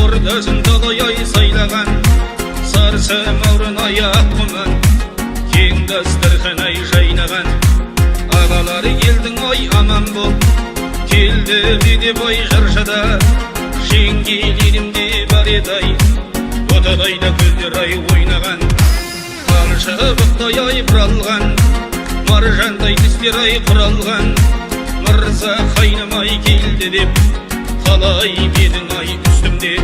Ordaсын талай сайлаған сарсы маурын аяқ құман кең дастархан ай жайнаған ағалары елдің ай аман бол келді биде бай жаршада жеңгелерімде бар еді ай отадайда көздер ай ойнаған қаршыбықтай ай бұралған маржандай тістер ай құралған мырза қайнымай келді деп қалай едің ай үстімде